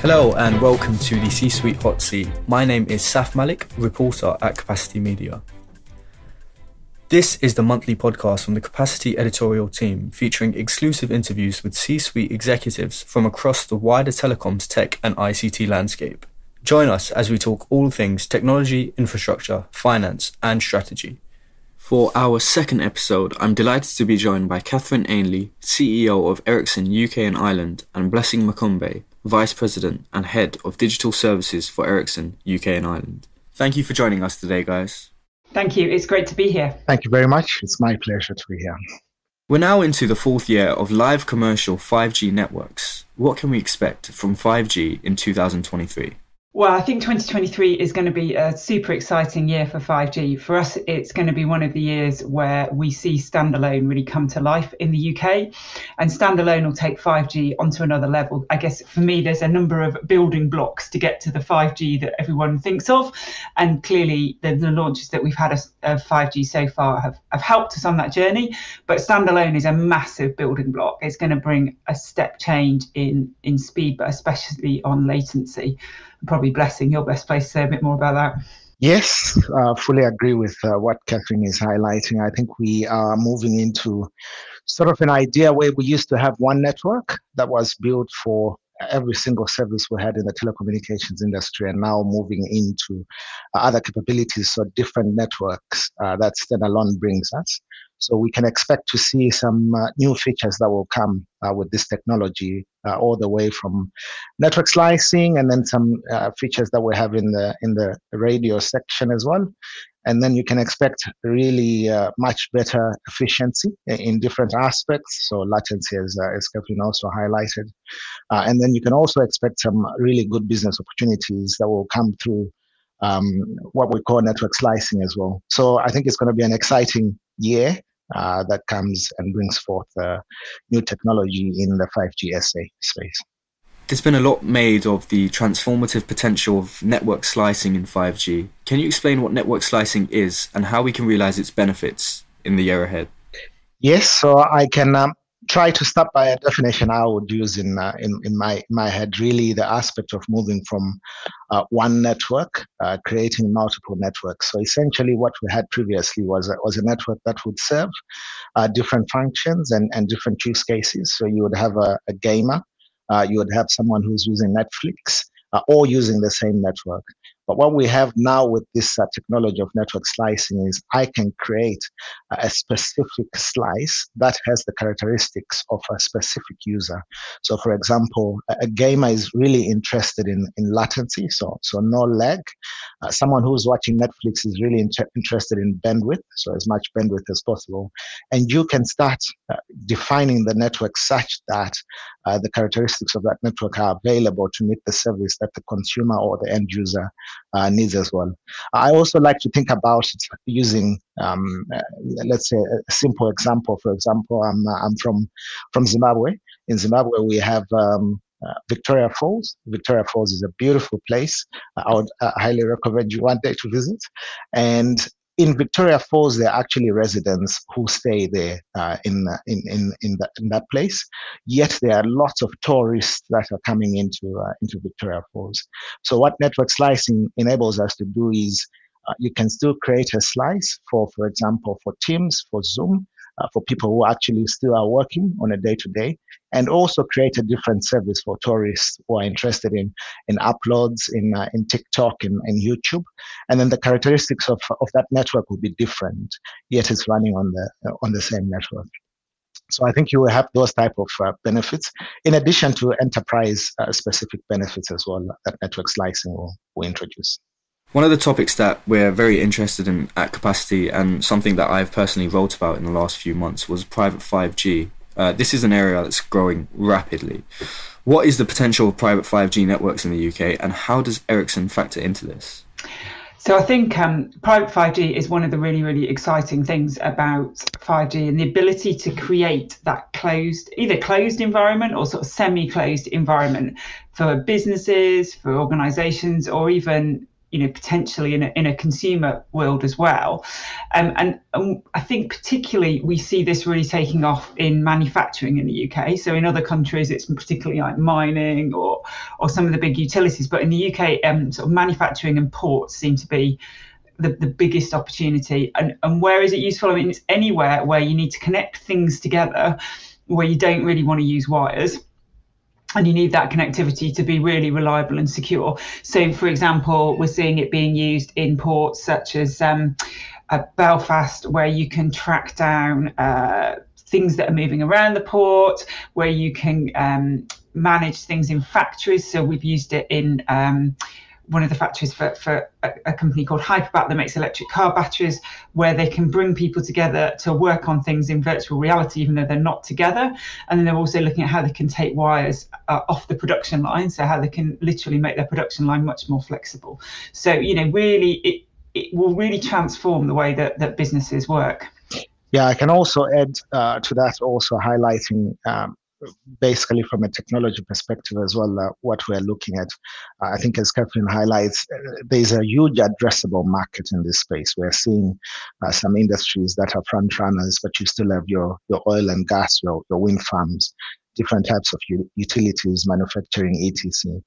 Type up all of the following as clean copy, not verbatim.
Hello and welcome to the C-Suite Hotseat. My name is Saf Malik, reporter at Capacity Media. This is the monthly podcast from the Capacity editorial team featuring exclusive interviews with C-Suite executives from across the wider telecoms, tech and ICT landscape. Join us as we talk all things technology, infrastructure, finance and strategy. For our second episode, I'm delighted to be joined by Katherine Ainley, CEO of Ericsson UK and Ireland, and Blessing Makumbe, Vice President and Head of Digital Services for Ericsson UK and Ireland. Thank you for joining us today, guys. Thank you. It's great to be here. Thank you very much. It's my pleasure to be here. We're now into the fourth year of live commercial 5G networks. What can we expect from 5G in 2023? Well, I think 2023 is going to be a super exciting year for 5G. For us, it's going to be one of the years where we see standalone really come to life in the UK. And standalone will take 5G onto another level. I guess for me, there's a number of building blocks to get to the 5G that everyone thinks of. And clearly, the launches that we've had of 5G so far have helped us on that journey. But standalone is a massive building block. It's going to bring a step change in speed, but especially on latency. Probably Blessing, your best place to say a bit more about that. Yes, fully agree with what Katherine is highlighting. I think we are moving into sort of an idea where we used to have one network that was built for every single service we had in the telecommunications industry, and now moving into other capabilities, so different networks that standalone brings us. So we can expect to see some new features that will come with this technology, all the way from network slicing, and then some features that we have in the radio section as well. And then you can expect really much better efficiency in different aspects. So latency, as Katherine also highlighted. And then you can also expect some really good business opportunities that will come through what we call network slicing as well. So I think it's going to be an exciting year that comes and brings forth new technology in the 5G SA space. There's been a lot made of the transformative potential of network slicing in 5G. Can you explain what network slicing is and how we can realize its benefits in the year ahead? Yes, so I can try to start by a definition I would use in my head. Really, the aspect of moving from one network, creating multiple networks. So essentially, what we had previously was a network that would serve different functions and different use cases. So you would have a gamer, you would have someone who's using Netflix, all using the same network. But what we have now with this technology of network slicing is I can create a specific slice that has the characteristics of a specific user. So for example, a gamer is really interested in latency, so no lag. Someone who's watching Netflix is really interested in bandwidth, so as much bandwidth as possible. And you can start defining the network such that the characteristics of that network are available to meet the service that the consumer or the end user needs as well. I also like to think about it using, let's say, a simple example. For example, I'm from Zimbabwe. In Zimbabwe, we have Victoria Falls. Victoria Falls is a beautiful place. I would highly recommend you one day to visit. And in Victoria Falls, there are actually residents who stay there in that place. Yet there are lots of tourists that are coming into Victoria Falls. So what network slicing enables us to do is you can still create a slice for example, for Teams, for Zoom, for people who actually still are working on a day-to-day, and also create a different service for tourists who are interested in uploads in TikTok and YouTube. And then the characteristics of that network will be different, yet it's running on the same network. So I think you will have those type of benefits, in addition to enterprise-specific benefits as well that network slicing will introduce. One of the topics that we're very interested in at Capacity, and something that I've personally wrote about in the last few months, was private 5G. This is an area that's growing rapidly. What is the potential of private 5G networks in the UK, and how does Ericsson factor into this? So I think private 5G is one of the really, really exciting things about 5G, and the ability to create that either closed environment or sort of semi-closed environment for businesses, for organizations, or even potentially in a consumer world as well. And I think particularly we see this really taking off in manufacturing in the UK. So in other countries, it's particularly like mining or some of the big utilities. But in the UK, sort of manufacturing and ports seem to be the biggest opportunity. And where is it useful? I mean, it's anywhere where you need to connect things together, where you don't really want to use wires. And you need that connectivity to be really reliable and secure. So, for example, we're seeing it being used in ports such as Belfast, where you can track down things that are moving around the port, where you can manage things in factories. So we've used it in one of the factories for a company called Hyperbat that makes electric car batteries, where they can bring people together to work on things in virtual reality, even though they're not together. And then they're also looking at how they can take wires off the production line, so how they can literally make their production line much more flexible. So, really, it will really transform the way that businesses work. Yeah, I can also add to that, also highlighting basically from a technology perspective as well, what we're looking at. I think as Katherine highlights, there's a huge addressable market in this space. We're seeing some industries that are front runners, but you still have your oil and gas, your wind farms, different types of utilities, manufacturing, etc.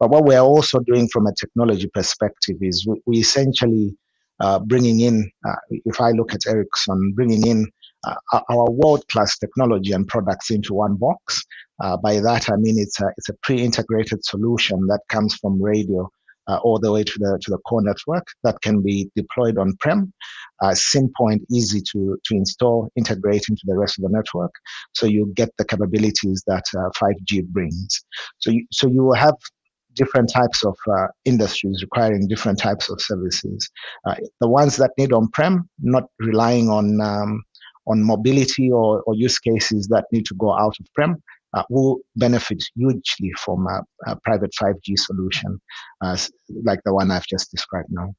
But what we're also doing from a technology perspective is we essentially bringing in, if I look at Ericsson, bringing in our world-class technology and products into one box. By that, I mean it's a pre-integrated solution that comes from radio all the way to the core network that can be deployed on-prem, simple and easy to install, integrate into the rest of the network. So you get the capabilities that 5G brings. So you will have different types of industries requiring different types of services. The ones that need on-prem, not relying on mobility or use cases that need to go out of prem, will benefit hugely from a private 5G solution like the one I've just described now.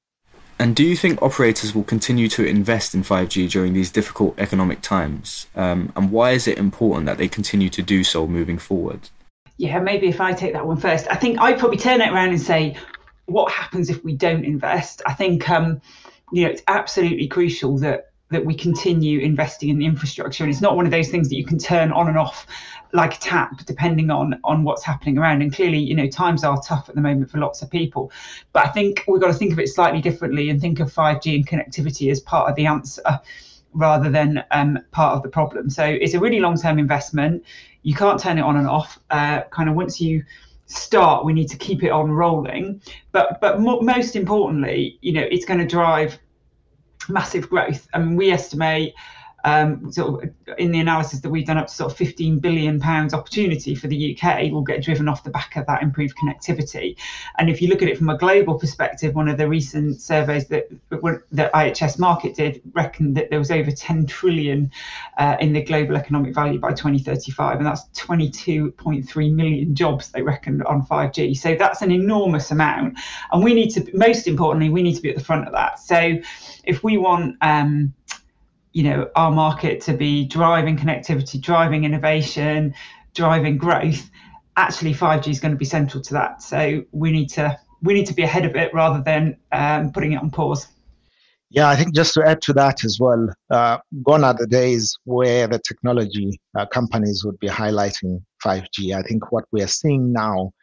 And do you think operators will continue to invest in 5G during these difficult economic times? And why is it important that they continue to do so moving forward? Yeah, maybe if I take that one first, I think I'd probably turn it around and say, what happens if we don't invest? I think, it's absolutely crucial that we continue investing in the infrastructure. And it's not one of those things that you can turn on and off like a tap, depending on what's happening around. And clearly, times are tough at the moment for lots of people. But I think we've got to think of it slightly differently and think of 5G and connectivity as part of the answer rather than part of the problem. So it's a really long-term investment. You can't turn it on and off. Kind of once you start, we need to keep it on rolling. But most importantly, it's going to drive massive growth. I mean, we estimate sort of in the analysis that we've done up to sort of £15 billion opportunity for the UK will get driven off the back of that improved connectivity. And if you look at it from a global perspective, one of the recent surveys that IHS Markit did reckoned that there was over 10 trillion in the global economic value by 2035, and that's 22.3 million jobs they reckoned on 5G. So that's an enormous amount, and we need to, most importantly, we need to be at the front of that. So if we want our market to be driving connectivity, driving innovation, driving growth, actually 5G is going to be central to that. So we need to be ahead of it rather than putting it on pause. Yeah, I think just to add to that as well, gone are the days where the technology companies would be highlighting 5G. I think what we are seeing now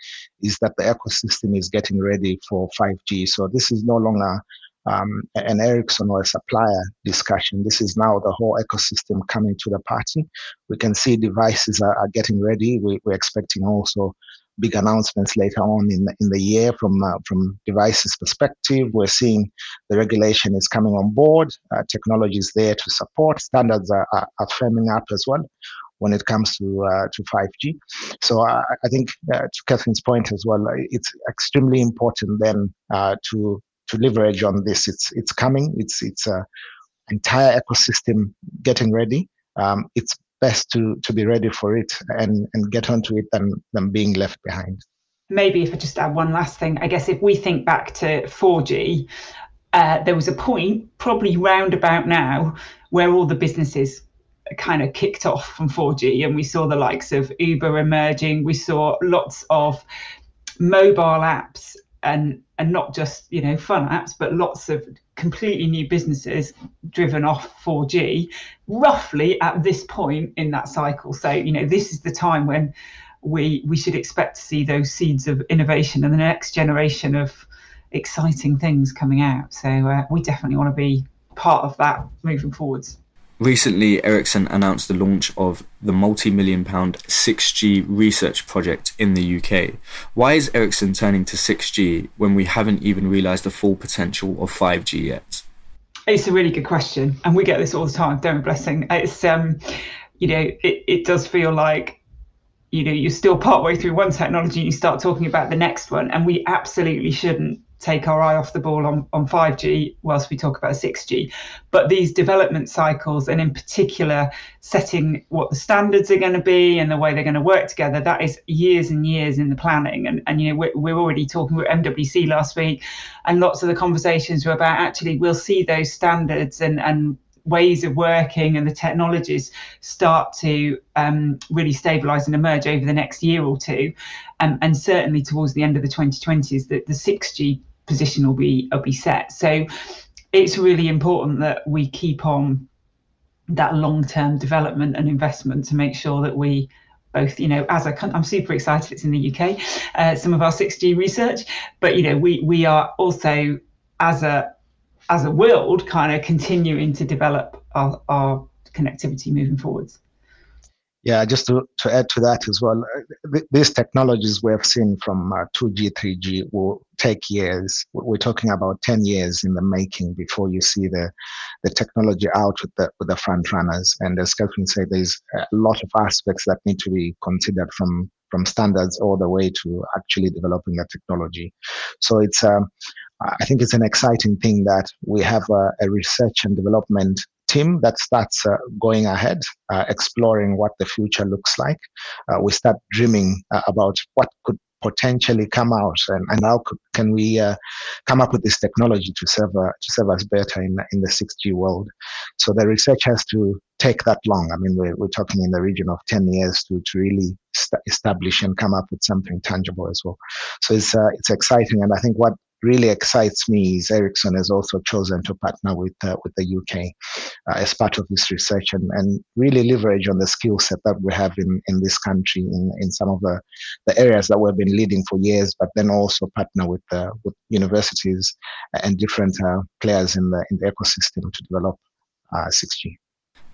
is that the ecosystem is getting ready for 5G. So this is no longer an Ericsson or a supplier discussion. This is now the whole ecosystem coming to the party. We can see devices are getting ready. We're expecting also big announcements later on in the year from devices perspective. We're seeing the regulation is coming on board. Technology is there to support. Standards are firming up as well when it comes to 5G. So I think to Katherine's point as well, it's extremely important then to leverage on this. It's coming. It's entire ecosystem getting ready. It's best to be ready for it and get onto it than being left behind. Maybe if I just add one last thing, I guess if we think back to 4G, there was a point probably round about now where all the businesses kind of kicked off from 4G, and we saw the likes of Uber emerging. We saw lots of mobile apps and not just fun apps, but lots of completely new businesses driven off 4G, roughly at this point in that cycle. So this is the time when we should expect to see those seeds of innovation and the next generation of exciting things coming out. So we definitely want to be part of that moving forwards. Recently, Ericsson announced the launch of the multi-million-pound 6G research project in the UK. Why is Ericsson turning to 6G when we haven't even realised the full potential of 5G yet? It's a really good question, and we get this all the time, don't we, Blessing? It's it does feel like you're still partway through one technology and you start talking about the next one, and we absolutely shouldn't take our eye off the ball on 5G whilst we talk about 6G. But these development cycles, and in particular setting what the standards are going to be and the way they're going to work together, that is years and years in the planning. And we're already talking with MWC last week, and lots of the conversations were about actually we'll see those standards and ways of working and the technologies start to really stabilise and emerge over the next year or two, and certainly towards the end of the 2020s, that the 6G position will be set. So it's really important that we keep on that long-term development and investment to make sure that we both, as a country, I'm super excited it's in the UK, some of our 6G research, but we are also as a world kind of continuing to develop our connectivity moving forwards. Yeah, just to add to that as well, these technologies we have seen from 2G, 3G will take years. We're talking about 10 years in the making before you see the technology out with the front runners. And as Katherine said, there's a lot of aspects that need to be considered from standards all the way to actually developing the technology. So it's I think it's an exciting thing that we have a research and development team that starts going ahead, exploring what the future looks like. We start dreaming about what could potentially come out, and how can we come up with this technology to serve us better in the 6G world. So the research has to take that long. I mean, we're talking in the region of 10 years to really establish and come up with something tangible as well. So it's exciting, and I think what really excites me is Ericsson has also chosen to partner with the UK as part of this research, and really leverage on the skill set that we have in this country in some of the areas that we've been leading for years, but then also partner with universities and different players in the ecosystem to develop 6G.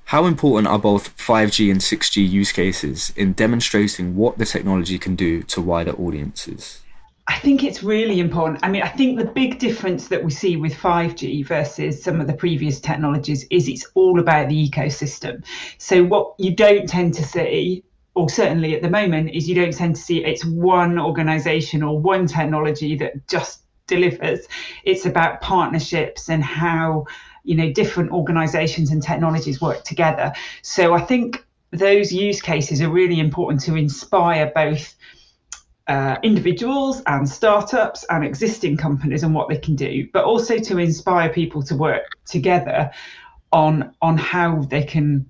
How important are both 5G and 6G use cases in demonstrating what the technology can do to wider audiences? I think it's really important. I mean, I think the big difference that we see with 5G versus some of the previous technologies is it's all about the ecosystem. So what you don't tend to see, or certainly at the moment, is you don't tend to see it's one organization or one technology that just delivers. It's about partnerships and how, different organizations and technologies work together. So I think those use cases are really important to inspire both individuals and startups and existing companies and what they can do, but also to inspire people to work together on how they can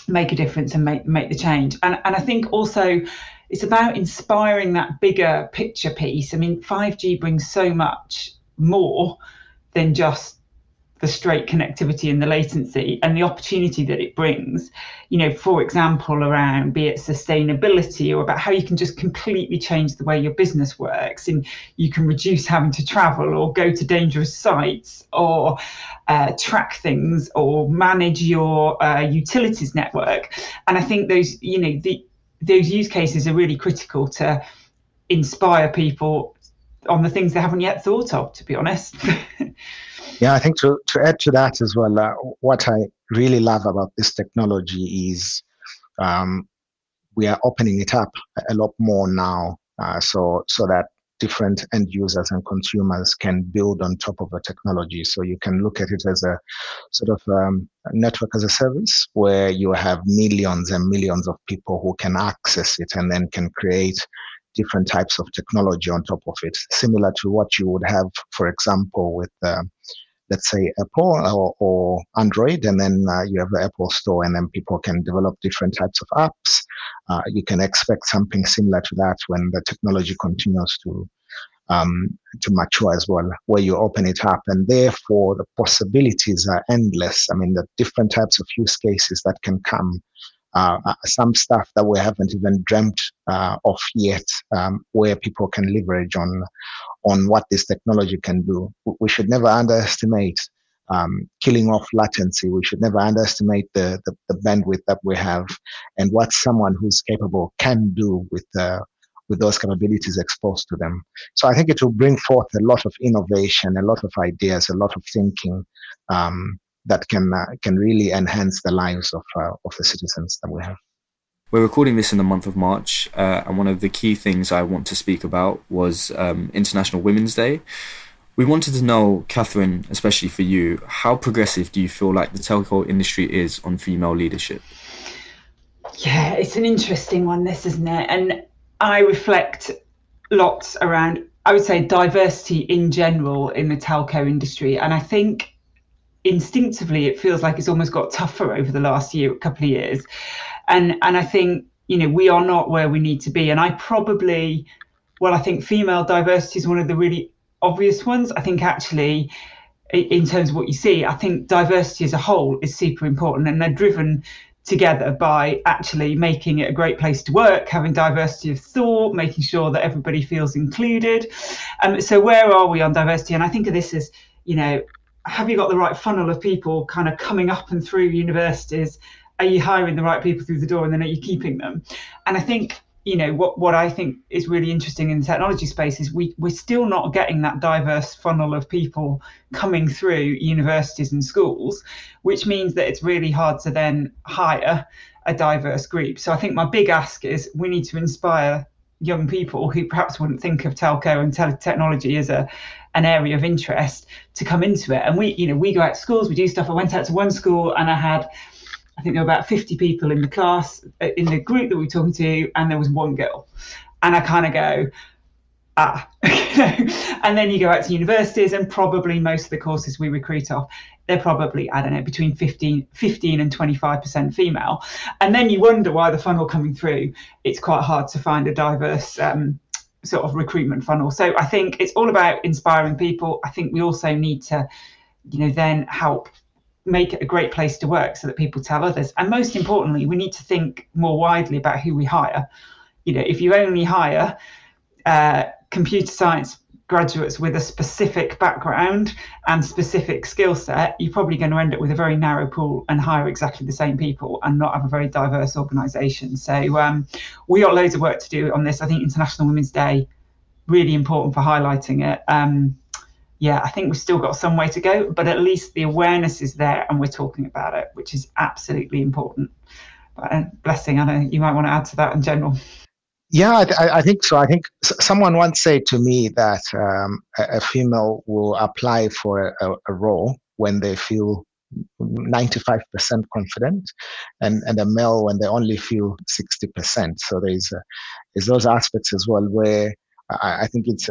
make a difference and make the change. And I think also it's about inspiring that bigger picture piece. I mean, 5G brings so much more than just the straight connectivity and the latency and the opportunity that it brings, for example, around be it sustainability or about how you can just completely change the way your business works, and you can reduce having to travel or go to dangerous sites or track things or manage your utilities network. And I think those, those use cases are really critical to inspire people on the things they haven't yet thought of, to be honest. Yeah, I think to add to that as well, what I really love about this technology is we are opening it up a lot more now, so that different end users and consumers can build on top of the technology. So you can look at it as a sort of network as a service where you have millions and millions of people who can access it and then can create different types of technology on top of it, similar to what you would have, for example, with let's say Apple or Android, and then you have the Apple Store, and then people can develop different types of apps. You can expect something similar to that when the technology continues to to mature as well, where you open it up, and therefore the possibilities are endless. I mean, the different types of use cases that can come, some stuff that we haven't even dreamt of yet, where people can leverage on what this technology can do. We should never underestimate killing off latency. We should never underestimate the bandwidth that we have and what someone who's capable can do with those capabilities exposed to them. So I think it will bring forth a lot of innovation, a lot of ideas, a lot of thinking that can really enhance the lives of the citizens that we have. We're recording this in the month of March, and one of the key things I want to speak about was International Women's Day. We wanted to know, Katherine, especially for you, how progressive do you feel like the telco industry is on female leadership? Yeah, it's an interesting one, this, isn't it? And I reflect lots around, I would say, diversity in general in the telco industry. And I think instinctively it feels like it's almost got tougher over the last couple of years. And I think, we are not where we need to be. And I think female diversity is one of the really obvious ones. I think actually, in terms of what you see, I think diversity as a whole is super important, and they're driven together by actually making it a great place to work, having diversity of thought, making sure that everybody feels included. So where are we on diversity? And I think of this as, have you got the right funnel of people kind of coming up and through universities? Are you hiring the right people through the door, and then are you keeping them? And I think, what I think is really interesting in the technology space is we're still not getting that diverse funnel of people coming through universities and schools, which means that it's really hard to then hire a diverse group. So I think my big ask is we need to inspire young people who perhaps wouldn't think of telco and technology as an area of interest to come into it. And we go out to schools, we do stuff. I went out to one school and I think there were about 50 people in the class, in the group that we were talking to, and there was one girl. And I kind of go, And then you go out to universities, and probably most of the courses we recruit off, they're probably, I don't know, between 15 and 25% female. And then you wonder why the funnel coming through, it's quite hard to find a diverse sort of recruitment funnel. So I think it's all about inspiring people. I think we also need to, then help make it a great place to work so that people tell others. And most importantly, we need to think more widely about who we hire. If you only hire computer science graduates with a specific background and specific skill set, you're probably going to end up with a very narrow pool and hire exactly the same people and not have a very diverse organisation. So we got loads of work to do on this. I think International Women's Day, really important for highlighting it. I think we've still got some way to go, but at least the awareness is there and we're talking about it, which is absolutely important. But Blessing, I know you might want to add to that in general. Yeah, I think so. I think someone once said to me that a female will apply for a role when they feel 95% confident, and a male when they only feel 60%. So there's those aspects as well where I think it's,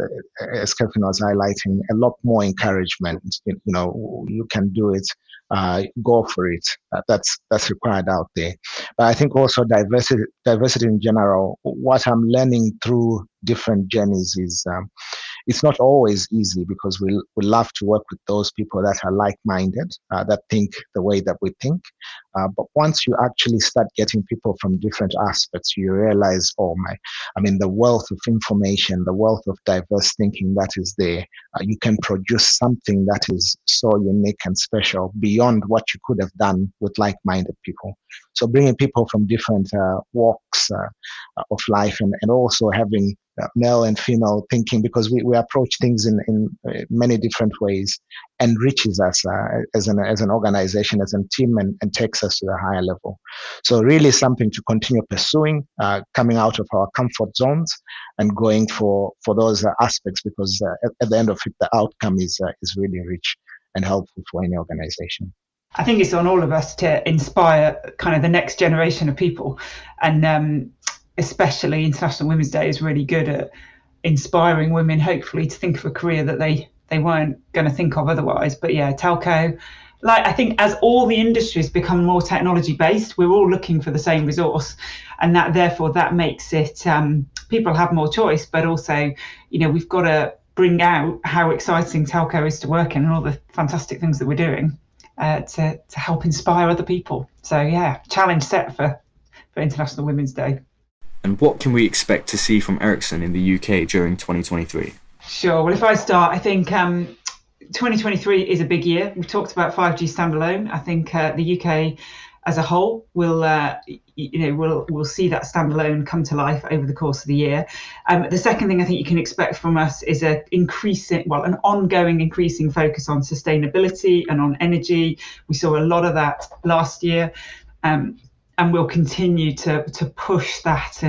as Kevin was highlighting, a lot more encouragement. You can do it. Go for it. That's required out there. But I think also diversity in general. What I'm learning through different journeys is it's not always easy, because we love to work with those people that are like-minded, that think the way that we think. But once you actually start getting people from different aspects, you realize, the wealth of information, the wealth of diverse thinking that is there. You can produce something that is so unique and special beyond what you could have done with like-minded people. So bringing people from different walks of life, and also having male and female thinking, because we approach things in many different ways, enriches us as an organization, as a team, and takes us to a higher level. So really something to continue pursuing, coming out of our comfort zones and going for those aspects, because at the end of it, the outcome is really rich and helpful for any organization. I think it's on all of us to inspire kind of the next generation of people, and especially International Women's Day is really good at inspiring women, hopefully, to think of a career that they weren't going to think of otherwise. But yeah, telco, I think as all the industries become more technology based, we're all looking for the same resource, and that makes it people have more choice, but also we've got to bring out how exciting telco is to work in and all the fantastic things that we're doing to help inspire other people. So yeah, challenge set for International Women's Day. And what can we expect to see from Ericsson in the UK during 2023? Sure. Well, if I start, I think 2023 is a big year. We've talked about 5G standalone. I think the UK as a whole will see that standalone come to life over the course of the year. The second thing I think you can expect from us is an ongoing increasing focus on sustainability and on energy. We saw a lot of that last year, and we'll continue to push that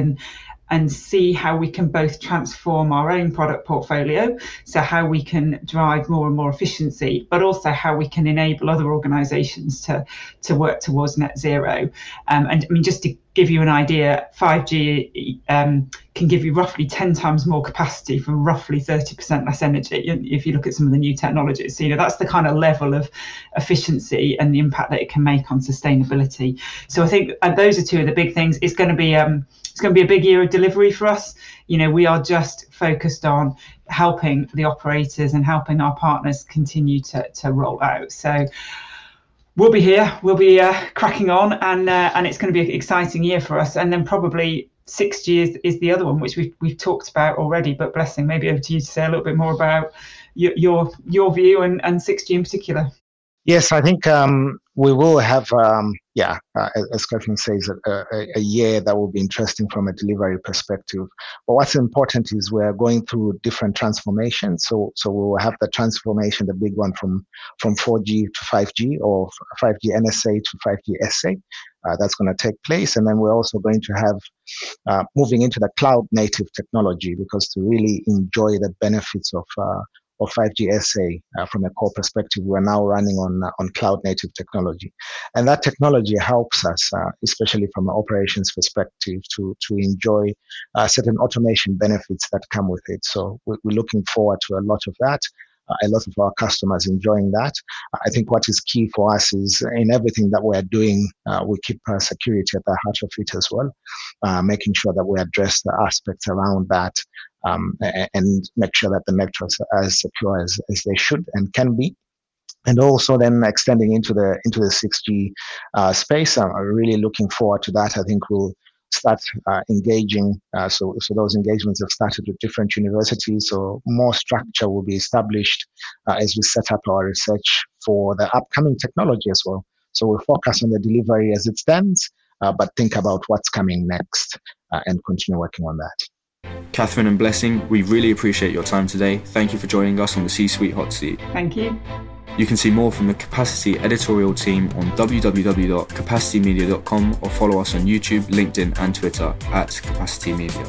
and see how we can both transform our own product portfolio, so how we can drive more and more efficiency, but also how we can enable other organisations to work towards net zero. And I mean, just to give you an idea, 5G can give you roughly 10 times more capacity for roughly 30% less energy. If you look at some of the new technologies, so, that's the kind of level of efficiency and the impact that it can make on sustainability. So I think those are two of the big things. It's going to be a big year of delivery for us. We are just focused on helping the operators and helping our partners continue to roll out. So we'll be here, we'll be cracking on, and it's going to be an exciting year for us. And then probably 6G is the other one, which we've talked about already. But Blessing, maybe over to you to say a little bit more about your view and 6G in particular. Yes, I think we will have, as Katherine says, a year that will be interesting from a delivery perspective. But what's important is we're going through different transformations. So we will have the transformation, the big one from 4G to 5G, or 5G NSA to 5G SA. That's going to take place. And then we're also going to have moving into the cloud native technology, because to really enjoy the benefits of 5G SA from a core perspective, we're now running on cloud native technology. And that technology helps us, especially from an operations perspective, to enjoy certain automation benefits that come with it. So we're looking forward to a lot of that. A lot of our customers enjoying that. I think what is key for us is in everything that we're doing, we keep security at the heart of it as well, making sure that we address the aspects around that and make sure that the networks are as secure as they should and can be. And also then extending into the 6G space, I'm really looking forward to that. I think we'll start engaging. So those engagements have started with different universities. So more structure will be established as we set up our research for the upcoming technology as well. So we'll focus on the delivery as it stands, but think about what's coming next and continue working on that. Katherine and Blessing, we really appreciate your time today. Thank you for joining us on the C-Suite Hotseat. Thank you. You can see more from the Capacity editorial team on www.capacitymedia.com or follow us on YouTube, LinkedIn and Twitter @Capacity Media.